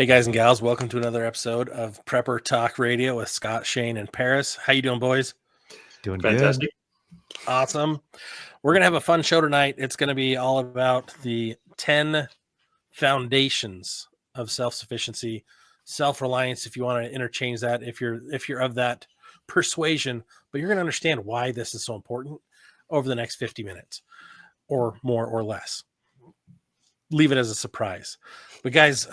Hey guys and gals, welcome to another episode of Prepper Talk Radio with Scott, Shane, and Paris. How you doing, boys? Doing Fantastic. good. Awesome. We're gonna have a fun show tonight. It's gonna be all about the 10 foundations of self-sufficiency, self-reliance, if you want to interchange that, if you're of that persuasion, but you're gonna understand why this is so important over the next 50 minutes or more or less. Leave it as a surprise. But guys,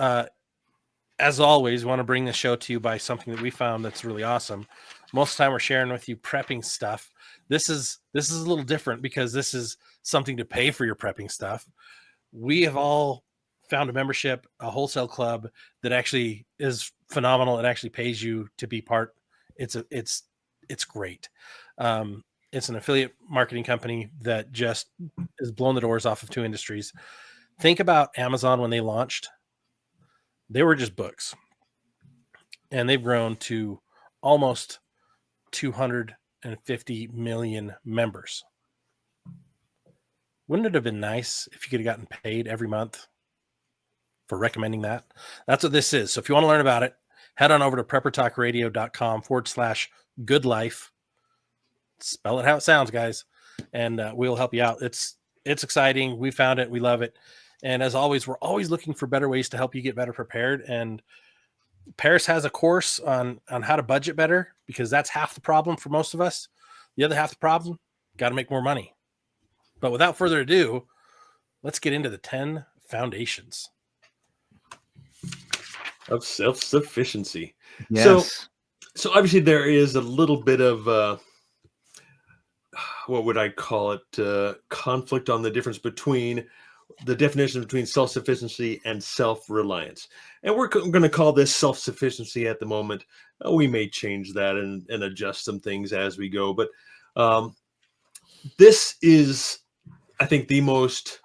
as always, we want to bring the show to you by something that we found that's really awesome. Most of the time we're sharing with you prepping stuff. This is a little different because this is something to pay for your prepping stuff. We have all found a membership, a wholesale club that actually is phenomenal. It actually pays you to be part. It's great. It's an affiliate marketing company that just has blown the doors off of two industries. Think about Amazon when they launched. They were just books, and they've grown to almost 250 million members. Wouldn't it have been nice if you could have gotten paid every month for recommending that? That's what this is. So if you want to learn about it, head on over to preppertalkradio.com/goodlife. Spell it how it sounds, guys, and we'll help you out. It's exciting. We found it. We love it. And as always, we're always looking for better ways to help you get better prepared. And Paris has a course on how to budget better, because that's half the problem for most of us. The other half the problem, got to make more money. But without further ado, let's get into the 10 foundations Of self-sufficiency. Yes. So obviously there is a little bit of what would I call it? Conflict on the difference between the definition between self-sufficiency and self-reliance. And we're going to call this self-sufficiency at the moment. We may change that and adjust some things as we go. But this is, I think, the most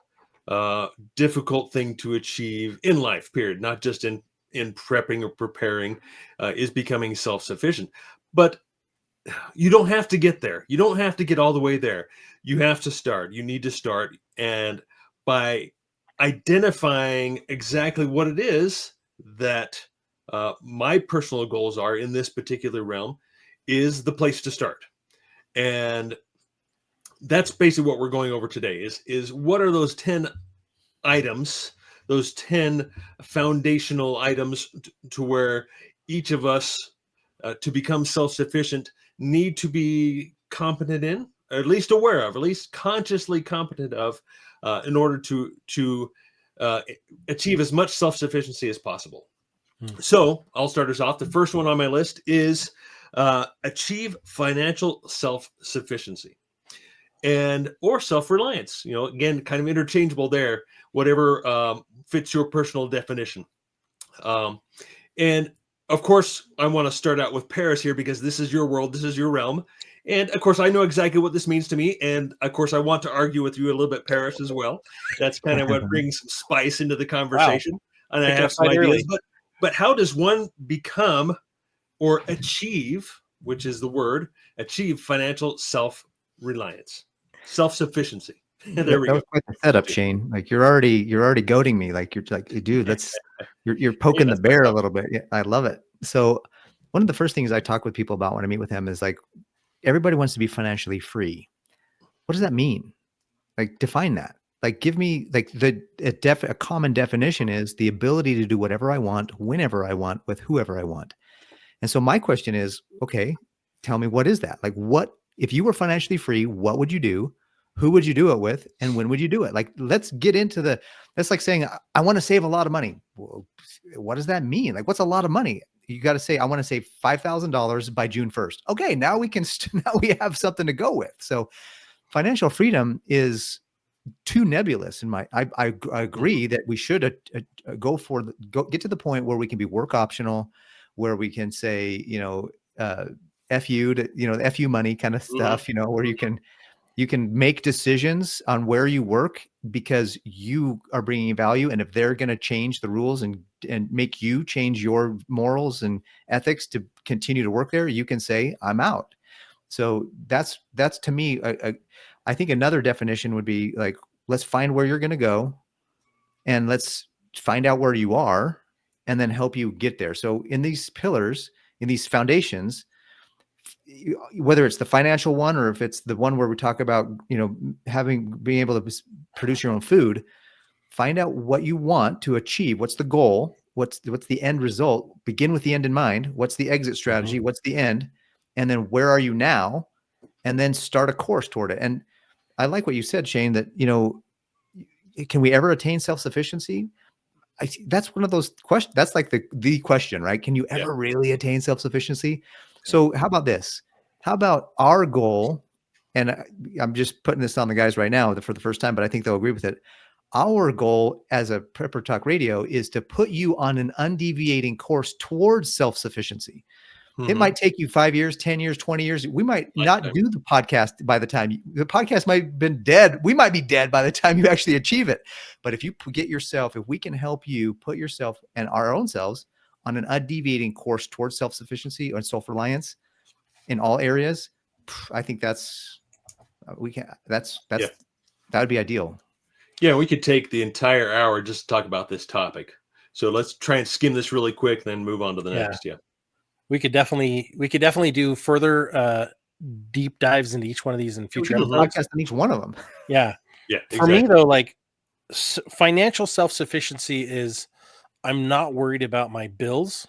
difficult thing to achieve in life, period. Not just in prepping or preparing, is becoming self-sufficient. But you don't have to get there. You don't have to get all the way there. You have to start. You need to start. And by identifying exactly what it is that my personal goals are in this particular realm is the place to start. And that's basically what we're going over today is what are those 10 items, those 10 foundational items to where each of us to become self-sufficient need to be competent in, or at least aware of, at least consciously competent of, in order to achieve as much self-sufficiency as possible. So I'll start us off. The first one on my list is achieve financial self-sufficiency or self-reliance. Again, kind of interchangeable there, whatever fits your personal definition. And of course, I want to start out with Paris here because this is your world, this is your realm. And of course, I know exactly what this means to me. And of course, I want to argue with you a little bit, Paris, as well. That's kind of what brings some spice into the conversation. Wow. And I have some ideas. But how does one become or achieve, which is the word, achieve financial self-reliance, self-sufficiency? There we go. That was quite the setup, Shane. Like you're already goading me. Like you're like, dude, you're poking the bear a little bit. Yeah, I love it. So one of the first things I talk with people about when I meet with them is like, everybody wants to be financially free. What does that mean? Like define that. Like give me like a common definition is the ability to do whatever I want, whenever I want, with whoever I want. And so my question is, okay, tell me, what is that? Like what, if you were financially free, what would you do? Who would you do it with? And when would you do it? Like, let's get into that's like saying, I want to save a lot of money. Well, what does that mean? Like, what's a lot of money? You got to say, I want to save $5,000 by June 1st. Okay. Now we have something to go with. So financial freedom is too nebulous I agree that we should get to the point where we can be work optional, where we can say, F you to, the F you money kind of stuff, where you can make decisions on where you work because you are bringing value. And if they're going to change the rules and make you change your morals and ethics to continue to work there, you can say, I'm out. So that's to me, I think another definition would be like, let's find where you're going to go and let's find out where you are and then help you get there. So in these pillars, in these foundations, whether it's the financial one or if it's the one where we talk about, being able to produce your own food, find out what you want to achieve. What's the goal? What's the end result? Begin with the end in mind. What's the exit strategy? What's the end? And then where are you now? And then start a course toward it. And I like what you said, Shane, that, can we ever attain self-sufficiency? That's one of those questions. That's like the question, right? Can you ever really attain self-sufficiency? So how about this? How about our goal? And I'm just putting this on the guys right now for the first time, but I think they'll agree with it. Our goal as a Prepper Talk Radio is to put you on an undeviating course towards self-sufficiency. It might take you 5 years, 10 years, 20 years. We might not do the podcast by the time the podcast might have been dead. We might be dead by the time you actually achieve it. But if you get yourself, if we can help you put yourself and our own selves on an undeviating course towards self-sufficiency or self-reliance in all areas, I think that would be ideal. Yeah, we could take the entire hour just to talk about this topic. So let's try and skim this really quick, then move on to the next. Yeah. We could definitely do further deep dives into each one of these in future episodes. Podcast on each one of them. Yeah. Yeah. For me though, like financial self-sufficiency is, I'm not worried about my bills.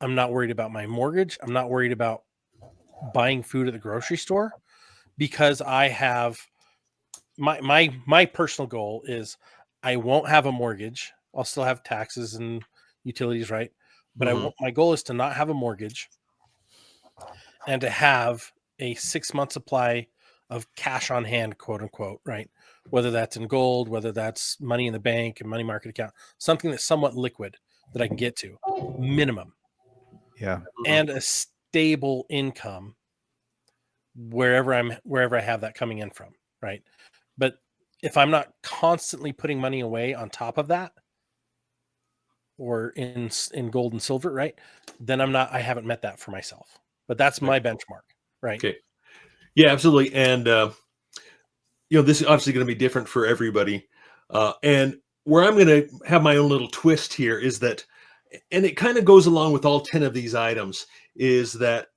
I'm not worried about my mortgage. I'm not worried about buying food at the grocery store, because I have my personal goal is I won't have a mortgage. I'll still have taxes and utilities, right? But my goal is to not have a mortgage and to have a 6-month supply of cash on hand, quote unquote, right? Whether that's in gold, whether that's money in the bank and money market account, something that's somewhat liquid that I can get to minimum. Yeah. And a stable income wherever I have that coming in from, right? But if I'm not constantly putting money away on top of that, or in gold and silver, right? Then I haven't met that for myself. But that's my benchmark, right? Okay. Yeah, absolutely. And this is obviously going to be different for everybody. And where I'm going to have my own little twist here is that, and it kind of goes along with all 10 of these items, is that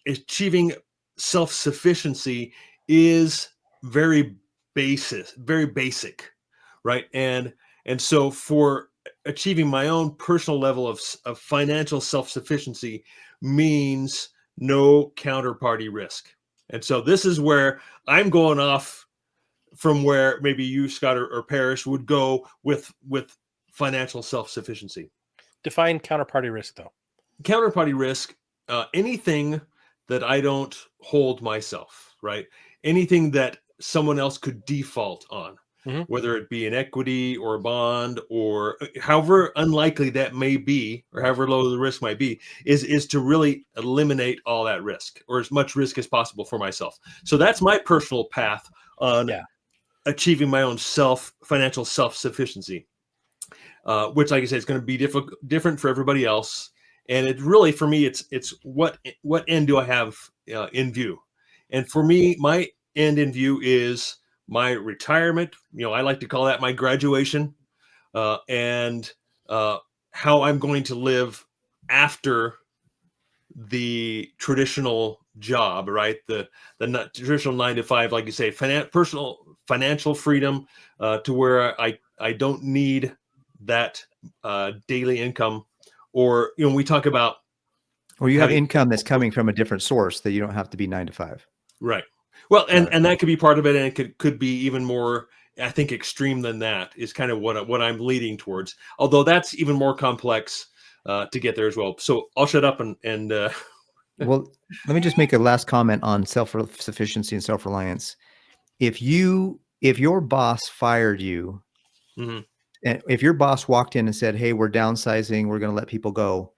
achieving self-sufficiency is very basic, right? And so for achieving my own personal level of financial self-sufficiency means no counterparty risk. And so this is where I'm going off from where maybe you, Scott, or Parrish would go with financial self-sufficiency. Define counterparty risk, though. Counterparty risk, anything that I don't hold myself, right? Anything that someone else could default on, whether it be an equity or a bond, or however unlikely that may be, or however low the risk might be, is to really eliminate all that risk, or as much risk as possible for myself. So that's my personal path on achieving my own financial self-sufficiency, which, like I said, is going to be different for everybody else. And it really, for me, it's what end do I have in view? And for me, my end in view is my retirement. I like to call that my graduation, and how I'm going to live after the traditional job, right? The traditional 9 to 5, like you say, personal financial freedom, to where I don't need that daily income, or we talk about, or you have income that's coming from a different source that you don't have to be 9 to 5. Right. Well, and that could be part of it, and it could be even more, I think, extreme than that is kind of what I'm leading towards. Although that's even more complex to get there as well. So I'll shut up and Well, let me just make a last comment on self-sufficiency and self-reliance. If your boss fired you, and if your boss walked in and said, "Hey, we're downsizing, we're going to let people go,"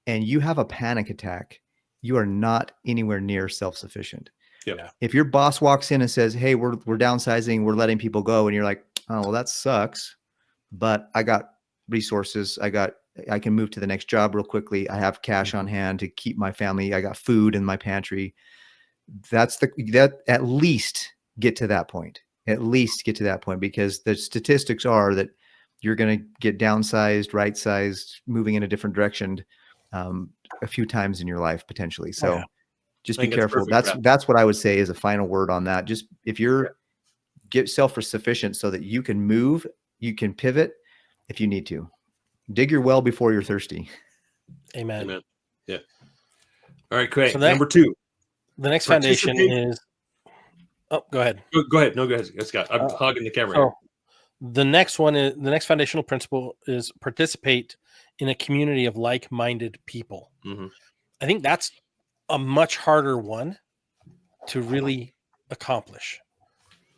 and you have a panic attack, you are not anywhere near self-sufficient. Yeah. If your boss walks in and says, "Hey, we're downsizing, we're letting people go," and you're like, "Oh, well, that sucks, but I got resources. I can move to the next job real quickly. I have cash on hand to keep my family. I got food in my pantry." That at least get to that point. At least get to that point, because the statistics are that you're going to get downsized, right-sized, moving in a different direction a few times in your life potentially. So yeah. just I be think that's careful. perfect, That's what I would say is a final word on that. Just if you're get self-sufficient so that you can move, you can pivot if you need to. Dig your well before you're thirsty. Amen. Amen. Yeah. All right, great. So that- Number 2. The next foundation Participate- is. Oh, go ahead. Go ahead. No, go ahead, Scott. I'm hogging the camera. So the next one is the next foundational principle is participate in a community of like-minded people. Mhm. I think that's a much harder one to really accomplish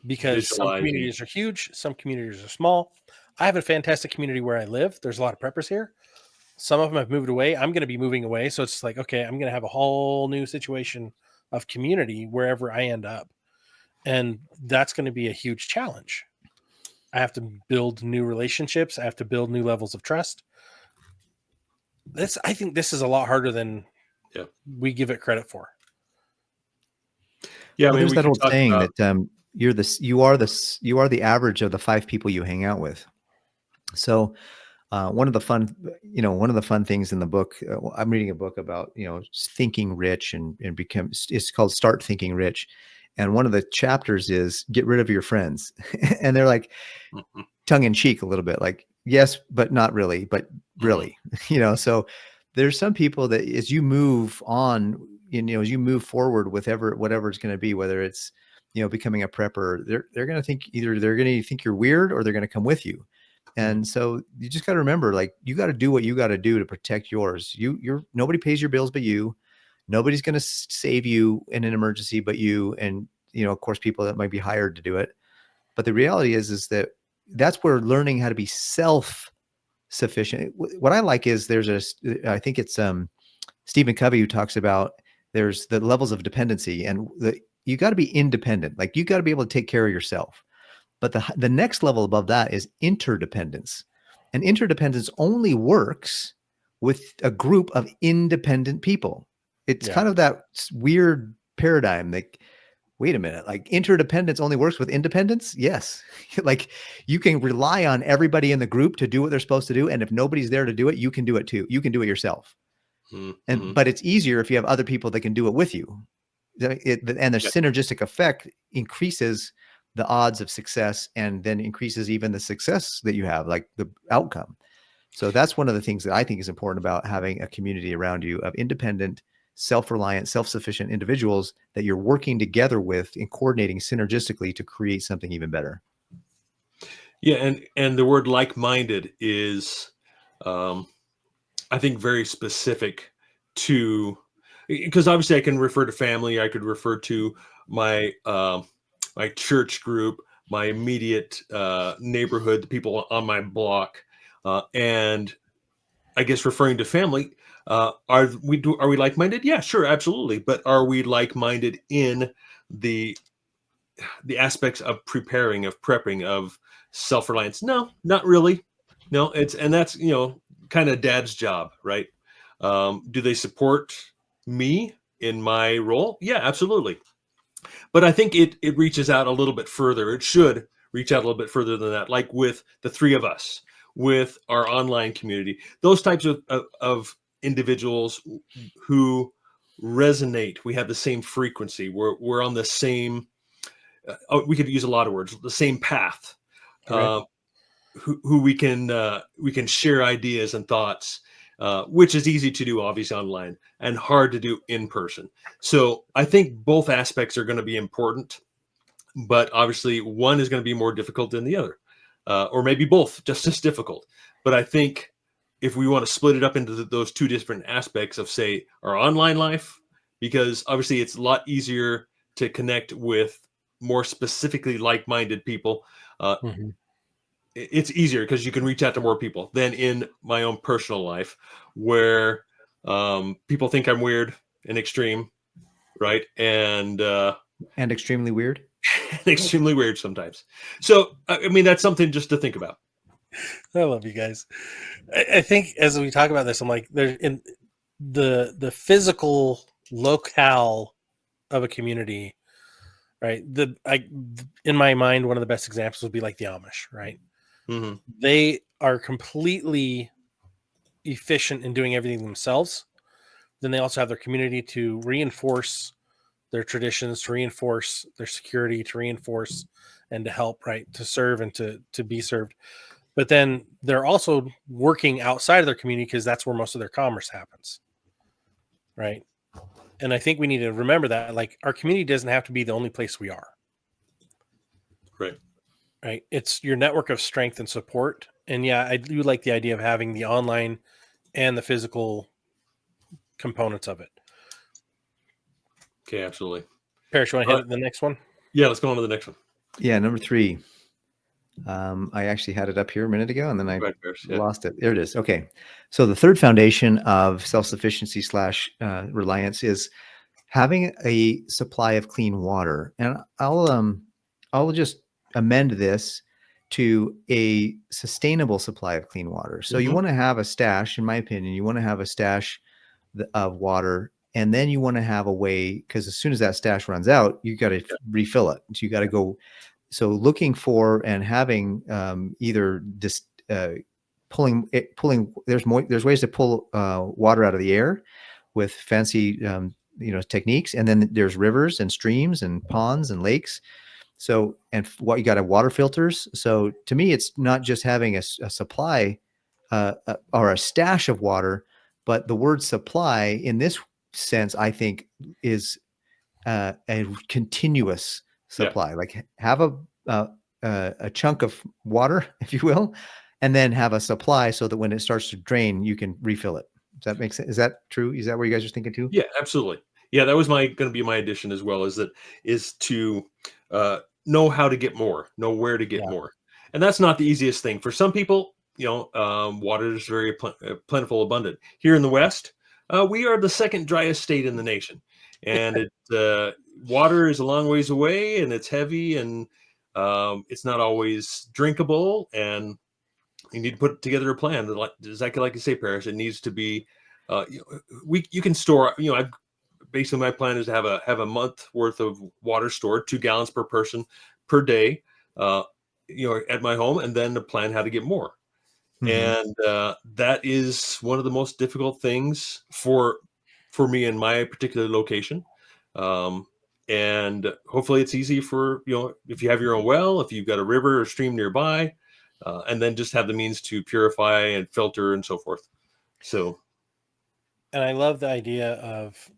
because some Visualizing. communities are huge, some communities are small. I have a fantastic community where I live. There's a lot of preppers here. Some of them have moved away. I'm going to be moving away. So it's like, okay, I'm going to have a whole new situation of community wherever I end up. And that's going to be a huge challenge. I have to build new relationships. I have to build new levels of trust. I think this is a lot harder than we give it credit for. Yeah, Well, I mean, there's that old saying about, that you are the average of the 5 people you hang out with. So one of the fun things in the book, I'm reading a book about, thinking rich and it's called Start Thinking Rich. And one of the chapters is get rid of your friends. And they're like tongue in cheek a little bit, like, yes, but not really, but really, so there's some people that as you move on, as you move forward with whatever it's going to be, whether it's, becoming a prepper, they're going to think either they're going to think you're weird or they're going to come with you. And so you just got to remember, like, you got to do what you got to do to protect yours. Nobody pays your bills but you. Nobody's going to save you in an emergency but you. And, of course, people that might be hired to do it. But the reality is that that's where learning how to be self-sufficient. What I like is I think it's Stephen Covey who talks about there's the levels of dependency, and you got to be independent. Like, you got to be able to take care of yourself. But the next level above that is interdependence. And interdependence only works with a group of independent people. It's kind of that weird paradigm. Like, wait a minute, like interdependence only works with independence? Yes. Like, you can rely on everybody in the group to do what they're supposed to do. And if nobody's there to do it, you can do it too. You can do it yourself. Mm-hmm. But it's easier if you have other people that can do it with you. And the synergistic effect increases the odds of success, and then increases even the success that you have, like the outcome. So that's one of the things that I think is important about having a community around you of independent, self-reliant, self-sufficient individuals that you're working together with and coordinating synergistically to create something even better. Yeah, and the word like-minded is, I think, very specific to, because obviously I can refer to family, I could refer to my my church group, my immediate neighborhood, the people on my block, and I guess referring to family, are we like-minded? Yeah, sure, absolutely. But are we like-minded in the aspects of preparing, of prepping, of self-reliance? No, not really. No, that's kind of dad's job, right? Do they support me in my role? Yeah, absolutely. But I think it reaches out a little bit further. It should reach out a little bit further than that, like with the 3 of us, with our online community, those types of individuals who resonate. We have the same frequency. We're on the same, we could use a lot of words, the same path, who we can share ideas and thoughts, which is easy to do obviously online and hard to do in person. So I think both aspects are going to be important, but obviously one is going to be more difficult than the other, or maybe both just as difficult. But I think if we want to split it up into those 2 different aspects of, say, our online life, because obviously it's a lot easier to connect with more specifically like-minded people. It's easier because you can reach out to more people than in my own personal life, where people think I'm weird and extreme, right? And extremely weird. extremely weird sometimes. So, I mean, that's something just to think about. I love you guys. I think as we talk about this, I'm like, there's in the physical locale of a community, right? In my mind, one of the best examples would be like the Amish, right? Mhm. They are completely efficient in doing everything themselves. Then they also have their community to reinforce their traditions, to reinforce their security, to reinforce and to help, right, to serve and to be served. But then they're also working outside of their community because that's where most of their commerce happens, right? And I think we need to remember that, like, our community doesn't have to be the only place we are, Right. right? It's your network of strength and support. And yeah, I do like the idea of having the online and the physical components of it. Okay, absolutely. Parrish, you want to hit the next one? Yeah, let's go on to the next one. Yeah, number 3. I actually had it up here a minute ago, and then I Go ahead, Parrish. Yeah. lost it. There it is. Okay. So the third foundation of self-sufficiency / reliance is having a supply of clean water. And I'll just amend this to a sustainable supply of clean water. So you Mhm. want to have a stash, in my opinion, you want to have a stash of water, and then you want to have a way, because as soon as that stash runs out, you got to refill it. So you got to go. So looking for and having either just pulling. There's ways to pull water out of the air with fancy techniques, and then there's rivers and streams and ponds and lakes. So what you got to water filters. So to me, it's not just having a supply or a stash of water, but the word supply in this sense, I think, is a continuous Yeah. supply. Like have a chunk of water, if you will, and then have a supply so that when it starts to drain, you can refill it. Does that make sense? Is that true? Is that what you guys are thinking too? Yeah, absolutely. Yeah, that was going to be my addition as well. Is to know how to get more, know where to get Yeah. more, and that's not the easiest thing for some people. Water is very plentiful, abundant. Here in the West, we are the second driest state in the nation, and water is a long ways away, and it's heavy, and it's not always drinkable, and you need to put together a plan. Exactly like you say, Paris, it needs to be. You can store. Basically my plan is to have a month worth of water stored, 2 gallons per person per day, at my home, and then to plan how to get more. Mhm. And that is one of the most difficult things for me in my particular location. And hopefully it's easy for, if you have your own well, if you've got a river or stream nearby, and then just have the means to purify and filter and so forth. So, And I love the idea of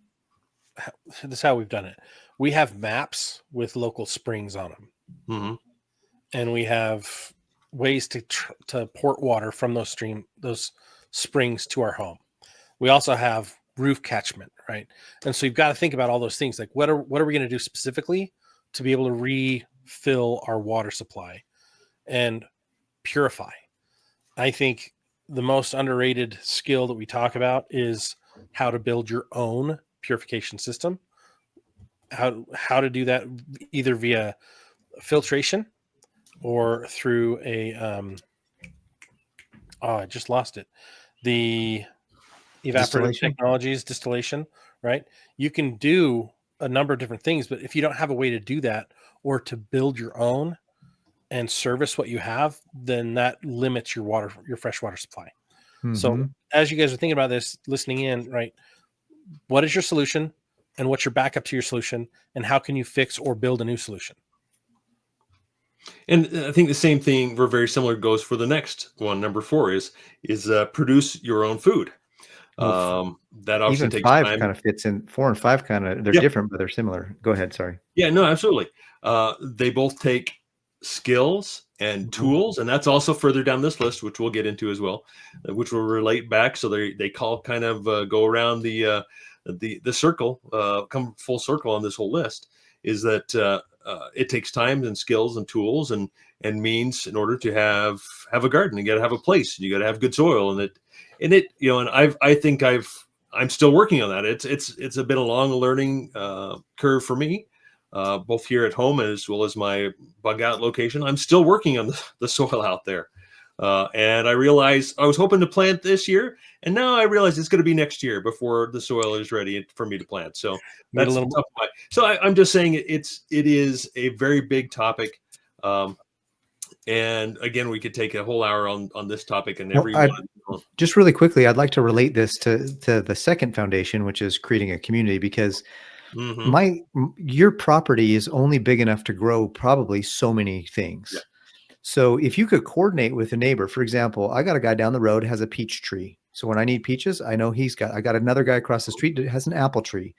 this is how we've done it. We have maps with local springs on them, mhm, and we have ways to port water from those springs to our home. We also have roof catchment, right? And so you've got to think about all those things. Like what are we going to do specifically to be able to refill our water supply and purify? I think the most underrated skill that we talk about is how to build your own purification system. How to do that either via filtration or through a I just lost it. The evaporative Distillation. technologies, distillation, right? You can do a number of different things, but if you don't have a way to do that or to build your own and service what you have, then that limits your fresh water supply. So Mhm. as you guys are thinking about this, listening in, right? What is your solution and what's your backup to your solution, and how can you fix or build a new solution? And I think the same thing, or very similar, goes for the next one. Number 4 is produce your own food. Well, That obviously even takes 5 time. kind of fits in. 4 and 5 kind of, they're Yeah, different, but they're similar. Go ahead. Sorry. yeah, no, absolutely. They both take skills and Mhm. tools, and that's also further down this list, which we'll get into as well, which will relate back. So they call kind of go around the circle, come full circle on this whole list. Is that it takes time and skills and tools and means in order to have a garden. You got to have a place. You got to have good soil, and I'm still working on that. It's been a long learning curve for me, both here at home as well as my bug out location. I'm still working on the soil out there. And I realized I was hoping to plant this year, and now I realize it's going to be next year before the soil is ready for me to plant. So Need a that's little tough. So I'm just saying it is a very big topic. And again, we could take a whole hour on this topic and Well, every one of them. just really quickly, I'd like to relate this to the second foundation, which is creating a community, because Mhm. your property is only big enough to grow probably so many things. Yeah. So if you could coordinate with a neighbor, for example, I got a guy down the road has a peach tree. So when I need peaches, I know I got another guy across the street that has an apple tree.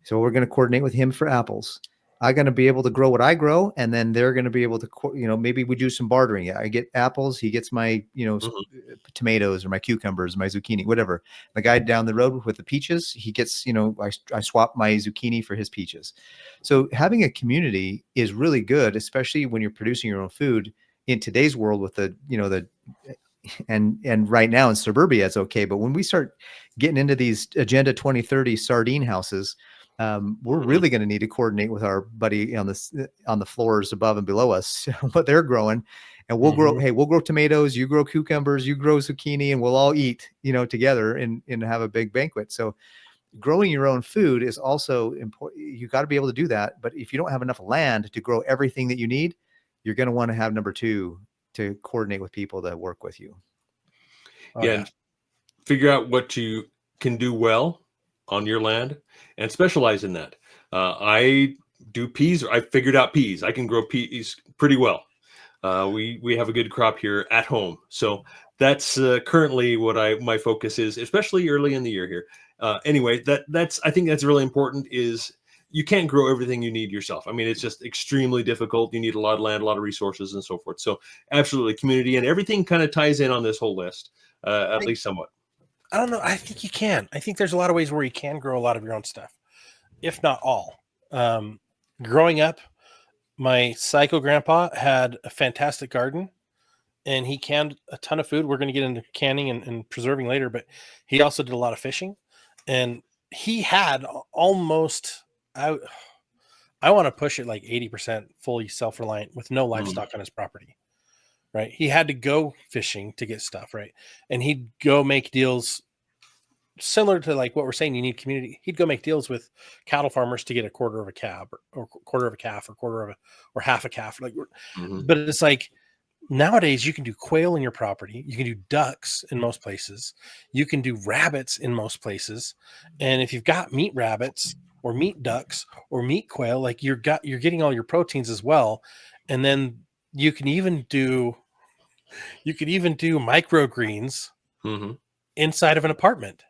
So we're going to coordinate with him for apples. I'm going to be able to grow what I grow, and then they're going to be able to, maybe we do some bartering. I get apples, he gets my, Mhm. tomatoes or my cucumbers, my zucchini, whatever. The guy down the road with the peaches, he gets, I swap my zucchini for his peaches. So having a community is really good, especially when you're producing your own food in today's world with and right now in suburbia it's okay, but when we start getting into these Agenda 2030 sardine houses, we're Mhm. really going to need to coordinate with our buddy on the floors above and below us what they're growing, and we'll grow tomatoes, you grow cucumbers, you grow zucchini, and we'll all eat together and have a big banquet. So growing your own food is also important. You got to be able to do that, but if you don't have enough land to grow everything that you need, you're going to want to have number two, to coordinate with people that work with you. Oh, Yeah, yeah. and figure out what you can do well on your land and specialize in that. I do peas. I figured out peas. I can grow peas pretty well. We have a good crop here at home, so that's currently what my focus is, especially early in the year here. Anyway, that's I think that's really important. Is you can't grow everything you need yourself. I mean, it's just extremely difficult. You need a lot of land, a lot of resources, and so forth. So, absolutely, community and everything kind of ties in on this whole list, at least somewhat. I don't know. I think you can. I think there's a lot of ways where you can grow a lot of your own stuff, if not all. Um, Growing up, my psycho grandpa had a fantastic garden and he canned a ton of food. We're going to get into canning and preserving later, but he also did a lot of fishing, and he had almost, I, I want to push it like 80% fully self-reliant with no Mm, livestock on his property, right? He had to go fishing to get stuff, right? And he'd go make deals similar to like what we're saying. You need community. He'd go make deals with cattle farmers to get a quarter of a calf or quarter of a calf or quarter of a, or half a calf. Like, mhm, but it's like, nowadays you can do quail in your property, you can do ducks in most places, you can do rabbits in most places, and if you've got meat rabbits or meat ducks or meat quail, like you're getting all your proteins as well. And then you can even do microgreens mhm. inside of an apartment.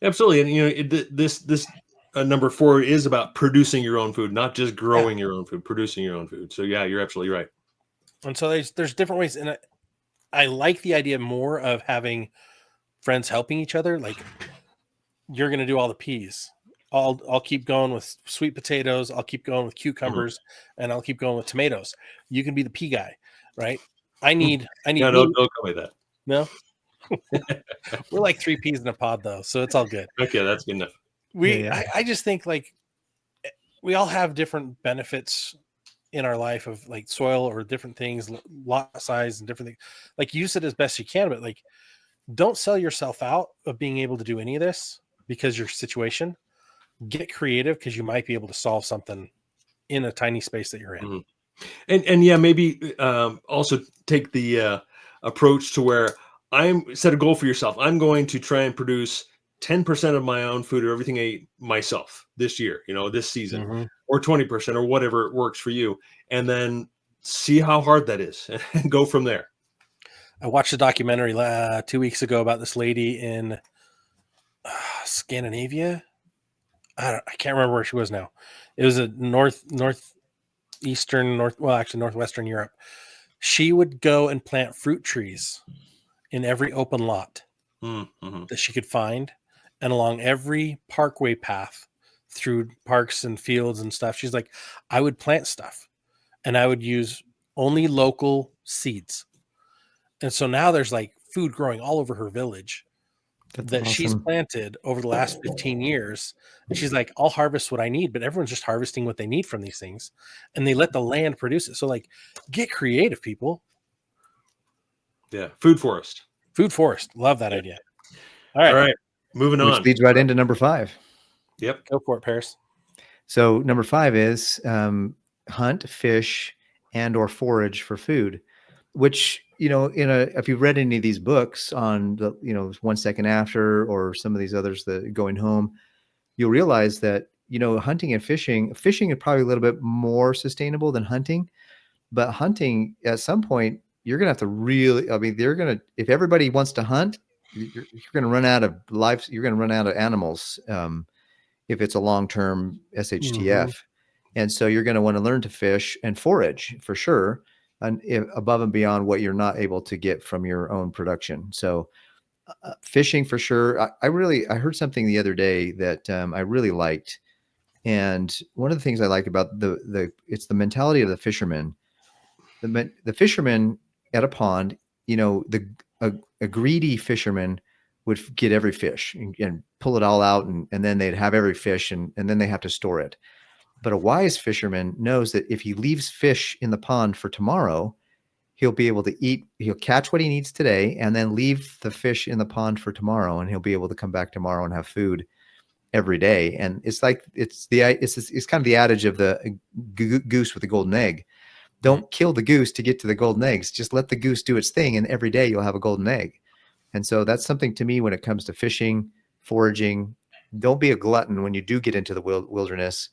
Absolutely, and this number four is about producing your own food, not just Yeah. growing your own food, producing your own food. So yeah, you're absolutely right. And so there's different ways, and I like the idea more of having friends helping each other. Like, you're going to do all the peas. I'll keep going with sweet potatoes. I'll keep going with Mhm. cucumbers, and I'll keep going with tomatoes. You can be the pea guy, right? I need No, no, meat. don't call me that. No, we're like three peas in a pod though, so it's all good. Okay, that's good enough. Yeah, yeah. I just think like we all have different benefits in our life of like soil or different things, lot size and different things. Like, use it as best you can, but like, don't sell yourself out of being able to do any of this because your situation. Get creative because you might be able to solve something in a tiny space that you're in. Mhm. And yeah, maybe also take the approach to where I'm set a goal for yourself. I'm going to try and produce 10% of my own food or everything I eat myself this year, this season, Mm-hmm. or 20% or whatever works for you, and then see how hard that is and go from there. I watched a documentary 2 weeks ago about this lady in Scandinavia. I can't remember where she was now. It was a northwestern Europe. She would go and plant fruit trees in every open lot Mm-hmm. that she could find, and along every parkway path through parks and fields and stuff. She's like, I would plant stuff and I would use only local seeds. And so now there's like food growing all over her village That's that she's awesome. planted over the last 15 years. And she's like, I'll harvest what I need, but everyone's just harvesting what they need from these things. And they let the land produce it. So like, get creative, people. Yeah, food forest. Food forest. Love that Yeah. idea. All All right. right, moving Which on. leads right into number 5. Yep. Go for it, Paris. So number 5 is hunt, fish, and or forage for food. which, you know, if you've read any of these books on the, you know, 1 Second After, or some of these others, that Going Home, you'll realize that, you know, hunting and fishing is probably a little bit more sustainable than hunting, but hunting at some point, you're going to have to really, I mean, if everybody wants to hunt, you're going to run out of lives. You're going to run out of animals. If it's a long-term SHTF. And so you're going to want to learn to fish and forage for sure, and above and beyond what you're not able to get from your own production. So fishing for sure. I heard something the other day that I really liked. And one of the things I like about it's the mentality of the fisherman. The fisherman at a pond, you know, a greedy fisherman would get every fish and pull it all out, and then they'd have every fish, and then they have to store it. But a wise fisherman knows that if he leaves fish in the pond for tomorrow, he'll be able to eat, he'll catch what he needs today and then leave the fish in the pond for tomorrow, and he'll be able to come back tomorrow and have food every day. And it's like, it's kind of the adage of the goose with the golden egg. Don't kill the goose to get to the golden eggs. Just let the goose do its thing, and every day you'll have a golden egg. And so that's something to me when it comes to fishing, foraging. Don't be a glutton when you do get into the wilderness.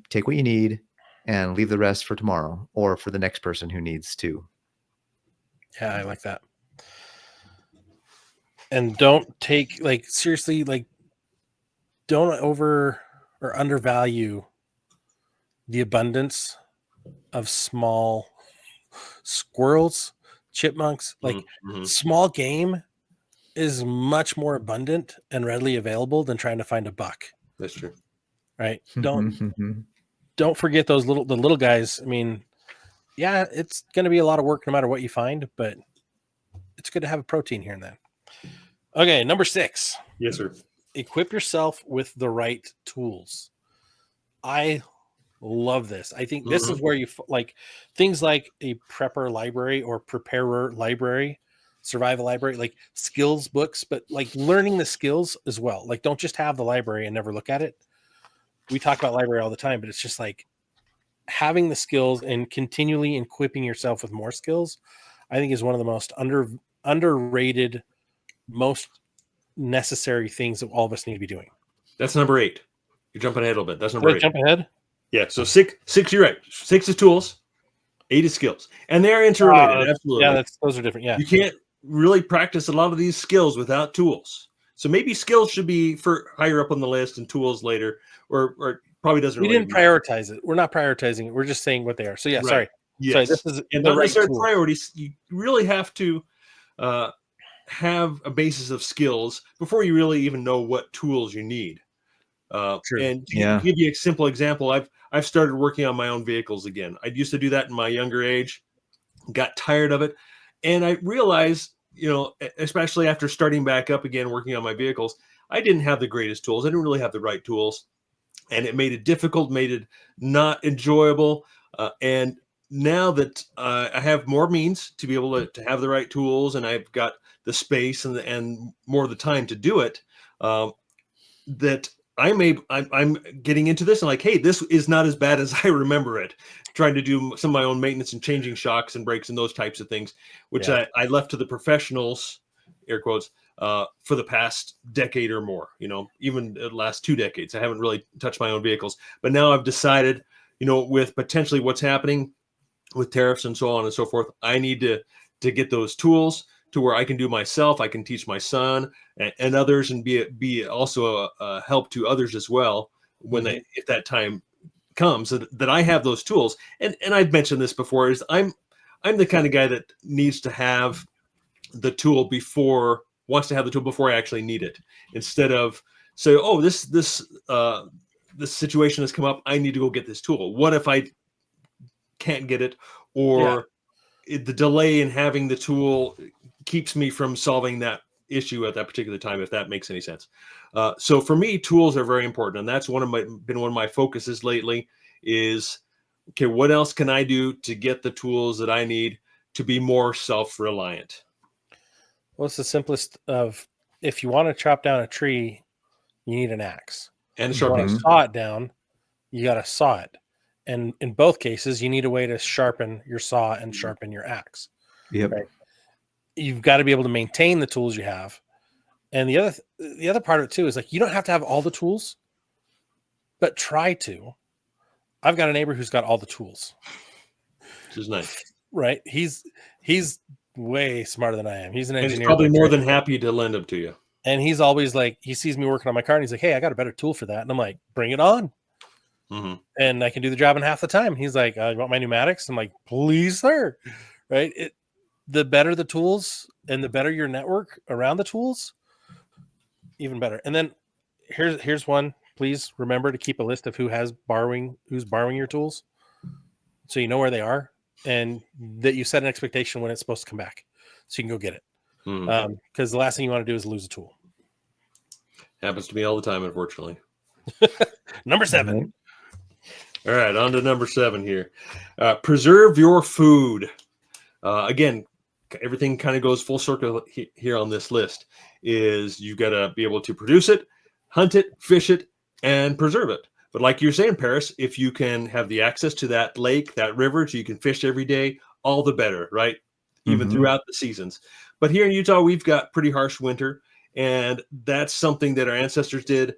Take what you need and leave the rest for tomorrow, or for the next person who needs to. Yeah, I like that. And don't take, like, seriously, like, don't over or undervalue the abundance of small squirrels, chipmunks. Like, small game is much more abundant and readily available than trying to find a buck. That's true. Right? Don't forget the little guys. I mean, yeah, it's going to be a lot of work no matter what you find, but it's good to have a protein here and there. Okay, number 6. Yes, sir. Equip yourself with the right tools. I love this. I think this is where you like things like a prepper library or preparer library, survival library, like skills books, but like learning the skills as well. Like, don't just have the library and never look at it. We talk about library all the time, but it's just like having the skills and continually equipping yourself with more skills, I think, is one of the most underrated, most necessary things that all of us need to be doing. That's number 8. You're jumping ahead a little bit. That's number 8. Jump ahead. Yeah. So 6, you're right. 6 is tools, 8 is skills, and they're interrelated. Absolutely. Yeah, those are different. Yeah. You can't really practice a lot of these skills without tools. So maybe skills should be for higher up on the list and tools later, or probably doesn't. We didn't prioritize it. We're not prioritizing it. We're just saying what they are. So yeah, right. Sorry. Yes. Sorry, this is and not necessarily priorities. You really have to have a basis of skills before you really even know what tools you need. And to give you a simple example, I've started working on my own vehicles again. I used to do that in my younger age, got tired of it, and I realized, you know, especially after starting back up again working on my vehicles, I didn't have the greatest tools. I didn't really have the right tools, and it made it difficult, made it not enjoyable. And now that I have more means to be able to have the right tools, and I've got the space and more of the time to do it, that I'm getting into this and like, hey, this is not as bad as I remember it. Trying to do some of my own maintenance and changing shocks and brakes and those types of things, which I left to the professionals, air quotes, for the past decade or more. You know, even the last 2 decades, I haven't really touched my own vehicles. But now I've decided, you know, with potentially what's happening with tariffs and so on and so forth, I need to get those tools to where I can do myself. I can teach my son and others, and be also a help to others as well when if that time comes, that I have those tools. And I've mentioned this before, is I'm the kind of guy that needs to have the tool wants to have the tool before I actually need it, instead of say, oh, this situation has come up, I need to go get this tool. What if I can't get it, or the delay in having the tool keeps me from solving that issue at that particular time, if that makes any sense. So for me, tools are very important, and that's been one of my focuses lately is, okay, what else can I do to get the tools that I need to be more self-reliant? Well, it's the simplest of, if you want to chop down a tree, you need an axe. And if you want to saw it down, you got to saw it. And in both cases, you need a way to sharpen your saw and sharpen your axe. Yep. Right. You've got to be able to maintain the tools you have. And the other part of it too is like, you don't have to have all the tools, but try to. I've got a neighbor who's got all the tools. Which is nice. Right. He's way smarter than I am. He's an And he's engineer. probably more than happy to lend them to you. And he's always like, he sees me working on my car and he's like, hey, I got a better tool for that. And I'm like, bring it on. Mm-hmm. And I can do the job in half the time. He's like, you want my pneumatics? I'm like, please, sir. Right. The better the tools and the better your network around the tools, even better. And then here's one. Please remember to keep a list of who's borrowing your tools, so you know where they are and that you set an expectation when it's supposed to come back, so you can go get it. Mm-hmm. Because the last thing you want to do is lose a tool. Happens to me all the time, unfortunately. Number 7. All right, on to number 7 here. Preserve your food. Again, everything kind of goes full circle here on this list. Is you've got to be able to produce it, hunt it, fish it, and preserve it. But like you're saying, Paris, if you can have the access to that lake, that river, so you can fish every day, all the better, right? Even throughout the seasons. But here in Utah, we've got pretty harsh winter, and that's something that our ancestors did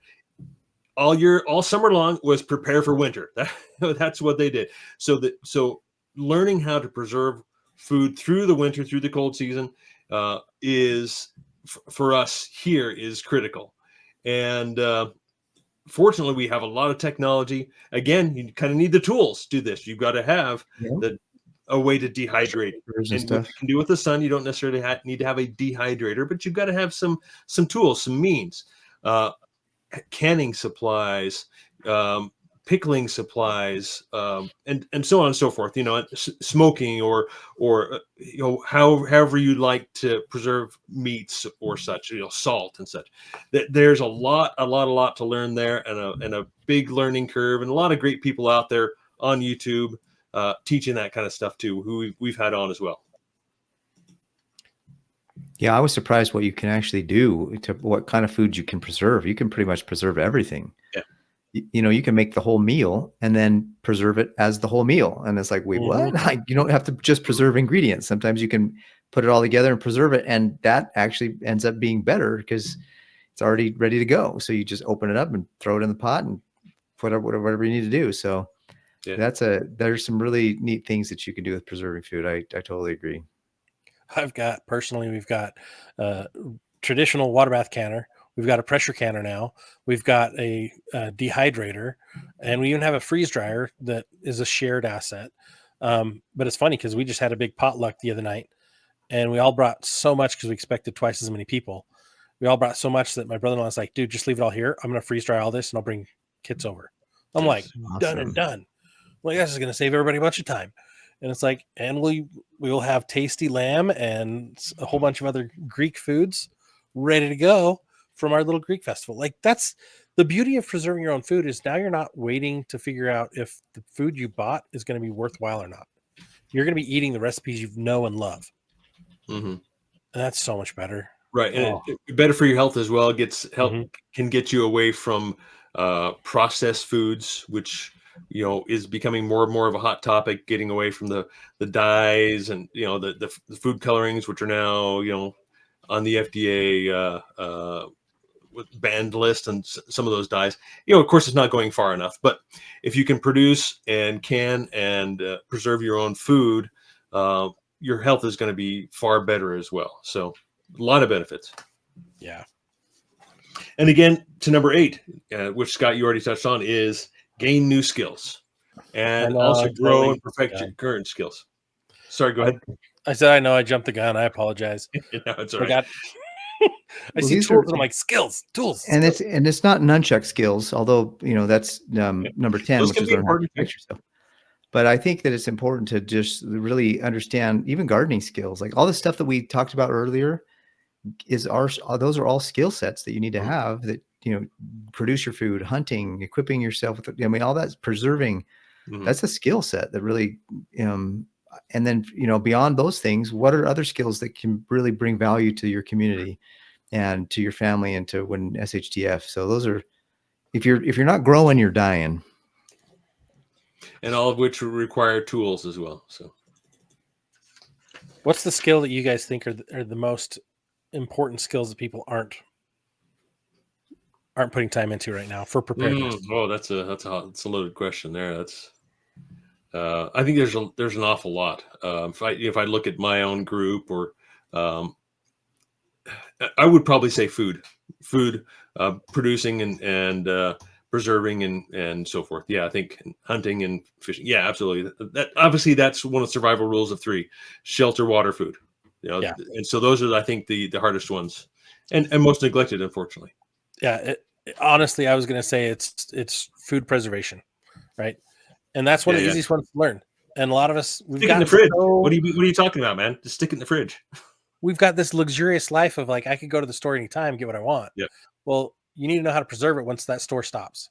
all summer long, was prepare for winter. That's what they did. So learning how to preserve food through the winter, through the cold season, is for us here is critical. And fortunately, we have a lot of technology. Again, you kind of need the tools to do this. You've got to have a way to dehydrate. And what you can do with the sun, you don't necessarily need to have a dehydrator, but you've got to have some tools, some means. Canning supplies, pickling supplies, and so on and so forth. Smoking or however you like to preserve meats or such. Salt and such. There's a lot to learn there, and a big learning curve, and a lot of great people out there on YouTube teaching that kind of stuff too, who we've had on as well. Yeah, I was surprised what you can actually do to what kind of food you can preserve. You can pretty much preserve everything. Yeah. You can make the whole meal and then preserve it as the whole meal. And it's like, wait, what? Like, you don't have to just preserve ingredients. Sometimes you can put it all together and preserve it. And that actually ends up being better because it's already ready to go. So you just open it up and throw it in the pot and put up whatever you need to do. So there's some really neat things that you can do with preserving food. I totally agree. We've got traditional water bath canner. We've got a pressure canner now. We've got a dehydrator, and we even have a freeze dryer that is a shared asset. But it's funny because we just had a big potluck the other night, and we all brought so much because we expected twice as many people. We all brought so much that my brother-in-law was like, dude, just leave it all here. I'm going to freeze dry all this, and I'll bring kits over. I'm like, done and done. Well, this is going to save everybody a bunch of time. And it's like, and we will have tasty lamb and a whole bunch of other Greek foods ready to go from our little Greek festival. Like, that's the beauty of preserving your own food, is now you're not waiting to figure out if the food you bought is going to be worthwhile or not. You're going to be eating the recipes you know and love. And that's so much better. Right. And it's better for your health as well. Can get you away from processed foods, which is becoming more and more of a hot topic, getting away from the dyes and the food colorings, which are now on the FDA banned list, and some of those dyes. Of course, it's not going far enough. But if you can produce and preserve your own food, your health is going to be far better as well. So a lot of benefits. Yeah. And again, to number 8, which Scott, you already touched on, is gain new skills and also grow and perfect your current skills. Sorry, go ahead. I said, I know I jumped the gun. I apologize. No, it's all right. I see tools and I'm like, skills, tools. And it's not nunchuck skills, although that's number 10, which is learn how to protect yourself. But I think that it's important to just really understand even gardening skills, like all the stuff that we talked about earlier. Those are all skill sets that you need to have that produce your food, hunting, equipping yourself with all that's preserving. That's a skill set that really and then beyond those things, what are other skills that can really bring value to your community and to your family and to when SHTF. So those are, if you're not growing, you're dying. And all of which require tools as well. So What's the skill that you guys think are the most important skills that people aren't putting time into right now for preparedness? Oh, that's a loaded question there. That's I think there's an awful lot. If I look at my own group, or um, I would probably say food, producing and preserving and so forth. Yeah, I think hunting and fishing. Yeah, absolutely. That obviously that's one of the survival rules of 3: shelter, water, food. Yeah. And so those are, I think, the hardest ones, and most neglected, unfortunately. Yeah, honestly, I was going to say it's food preservation, right? And that's one Yeah, of the yeah. easiest ones to learn. And a lot of us, Stick it in the fridge. What are you talking about, man? Just stick it in the fridge. we've got this luxurious life of like, I could go to the store anytime, get what I want. Yeah. Well, you need to know how to preserve it once that store stops.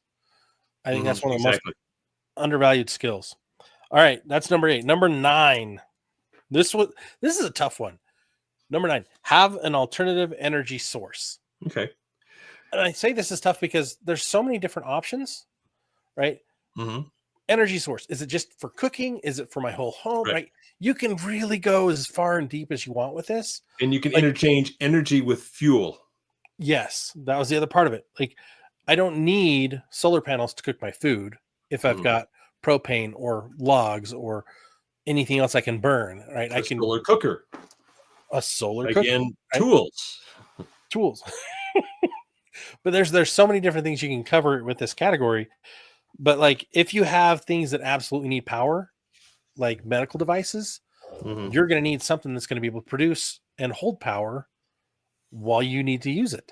I think that's one of the Exactly. most undervalued skills. All right, that's number 8. Number 9. This is a tough one. Number 9, have an alternative energy source. Okay. And I say this is tough because there's so many different options, right? Mm-hmm. Energy source. Is it just for cooking? Is it for my whole home? Right. You can really go as far and deep as you want with this. And you can interchange energy with fuel. Yes, that was the other part of it. Like, I don't need solar panels to cook my food if I've got propane or logs or anything else I can burn, right? I can solar cooker. A solar Again, cooker, right? Tools. But there's so many different things you can cover with this category. But like, if you have things that absolutely need power, like medical devices, you're going to need something that's going to be able to produce and hold power while you need to use it.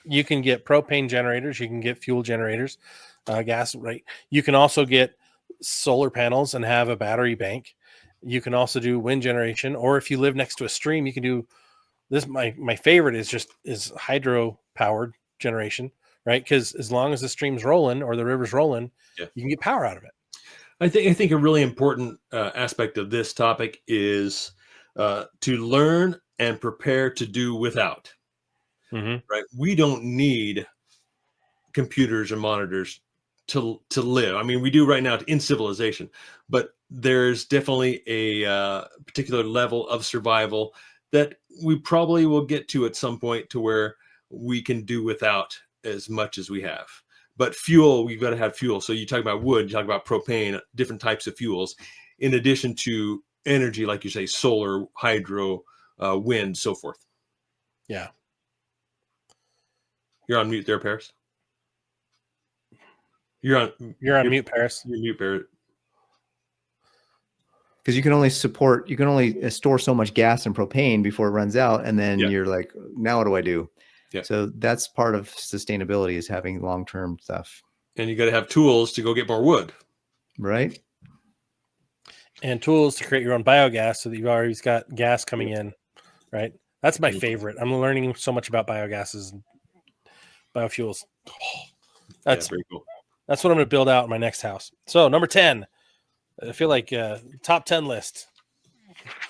You can get propane generators, you can get fuel generators, gas, right? You can also get solar panels and have a battery bank. You can also do wind generation, or if you live next to a stream, you can do this. My favorite is hydro powered generation, right? Because as long as the stream's rolling or the river's rolling, you can get power out of it. I think a really important aspect of this topic is to learn and prepare to do without. Right? We don't need computers and monitors to live. I mean, we do right now in civilization, but there's definitely a particular level of survival that we probably will get to at some point, to where we can do without as much as we have. But fuel, we've got to have fuel. So you talk about wood, you talk about propane, different types of fuels, in addition to energy, like you say, solar, hydro, wind, so forth. Yeah. You're on mute there, Paris. You're on mute, Paris. You're mute, Paris. Because you can only store so much gas and propane before it runs out, and then you're like, now what do I do? Yeah. So that's part of sustainability, is having long-term stuff. And you got to have tools to go get more wood, right? And tools to create your own biogas, so that you've always got gas coming in, right? That's my favorite. I'm learning so much about biogases and biofuels. That's very cool. That's what I'm going to build out in my next house. So number 10, I feel like top 10 list.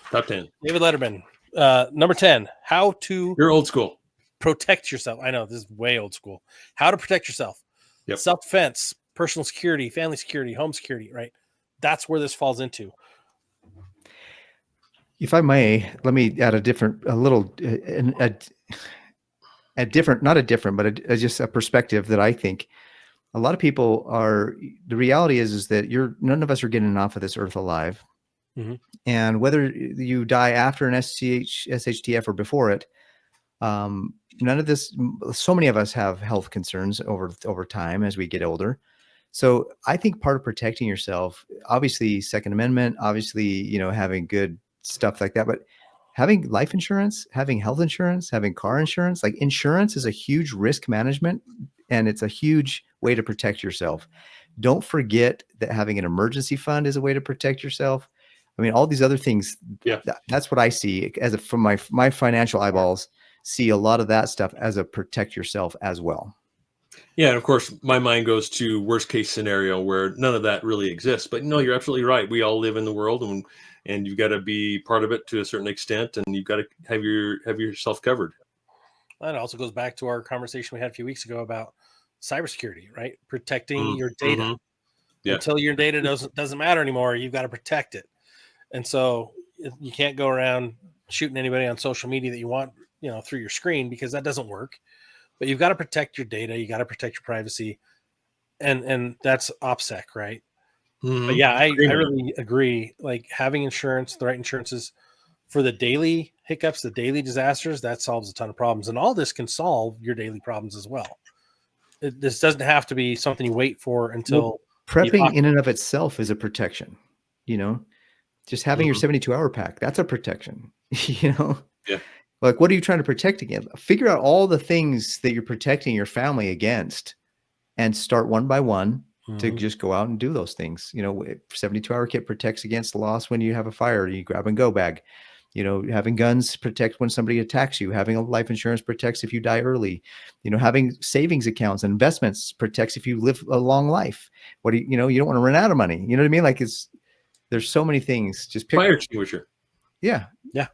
Top 10. David Letterman. Number 10, how to... You're old school. Protect yourself. I know, this is way old school. How to protect yourself. Yep. Self-defense, personal security, family security, home security, right? That's where this falls into. If I may, let me add just a perspective that I think a lot of people are. The reality is that none of us are getting off of this earth alive. And whether you die after an SHTF or before it, none of this, so many of us have health concerns over time as we get older. So I think part of protecting yourself, obviously Second Amendment, obviously, having good stuff like that, but having life insurance, having health insurance, having car insurance, like insurance is a huge risk management, and it's a huge way to protect yourself. Don't forget that having an emergency fund is a way to protect yourself. I mean, all these other things, that's what I see from my financial eyeballs, see a lot of that stuff as a protect yourself as well. Yeah, and of course, my mind goes to worst case scenario where none of that really exists. But no, you're absolutely right. We all live in the world, and you've got to be part of it to a certain extent, and you've got to have yourself covered. That also goes back to our conversation we had a few weeks ago about cybersecurity, right? Protecting your data. Until your data doesn't matter anymore, you've got to protect it. And so you can't go around shooting anybody on social media that you want, through your screen, because that doesn't work. But you've got to protect your data. You got to protect your privacy. And that's OPSEC, right? But yeah, I really agree. Like having insurance, the right insurances for the daily hiccups, the daily disasters, that solves a ton of problems. And all this can solve your daily problems as well. This doesn't have to be something you wait for until prepping in and of itself is a protection. Just having your 72-hour pack, that's a protection. Yeah. Like, what are you trying to protect against? Figure out all the things that you're protecting your family against and start one by one to just go out and do those things. 72-hour kit protects against loss when you have a fire, you grab and go bag. Having guns protect when somebody attacks you. Having a life insurance protects if you die early. Having savings accounts and investments protects if you live a long life. What do you don't want to run out of money. You know what I mean? Like there's so many things. Just pick fire extinguisher. Yeah. Yeah.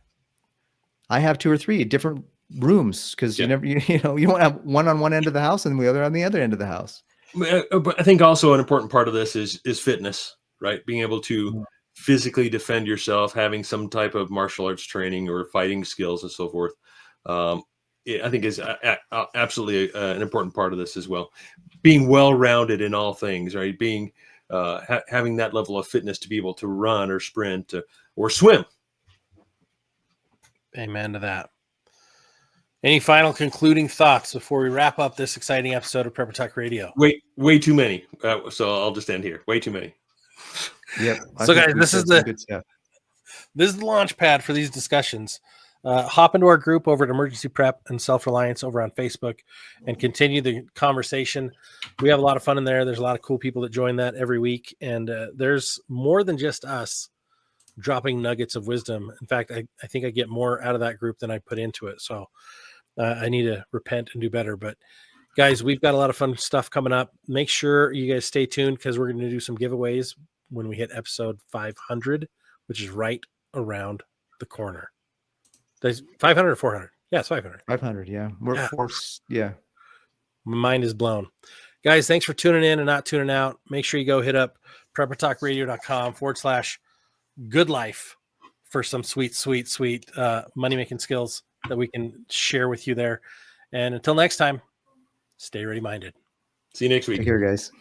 I have 2 or 3 different rooms because you don't have one on one end of the house and the other on the other end of the house. But I think also an important part of this is fitness, right? Being able to physically defend yourself, having some type of martial arts training or fighting skills and so forth. I think is absolutely an important part of this as well. Being well-rounded in all things, right? Being having that level of fitness to be able to run or sprint or swim. Amen to that. Any final concluding thoughts before we wrap up this exciting episode of Prepper Talk Radio? Way too many. So I'll just end here. Way too many. Yep. So guys, this is the launch pad for these discussions. Hop into our group over at Emergency Prep and Self-Reliance over on Facebook and continue the conversation. We have a lot of fun in there. There's a lot of cool people that join that every week. And there's more than just us dropping nuggets of wisdom. In fact, I think I get more out of that group than I put into it. So I need to repent and do better. But guys, we've got a lot of fun stuff coming up. Make sure you guys stay tuned because we're going to do some giveaways when we hit episode 500, which is right around the corner. There's 500 or 400? Yeah, it's 500. 500, yeah. Yeah. My mind is blown. Guys, thanks for tuning in and not tuning out. Make sure you go hit up preppertalkradio.com/goodlife for some sweet money-making skills that we can share with you there. And until next time, stay ready-minded. See you next week. Take care, guys.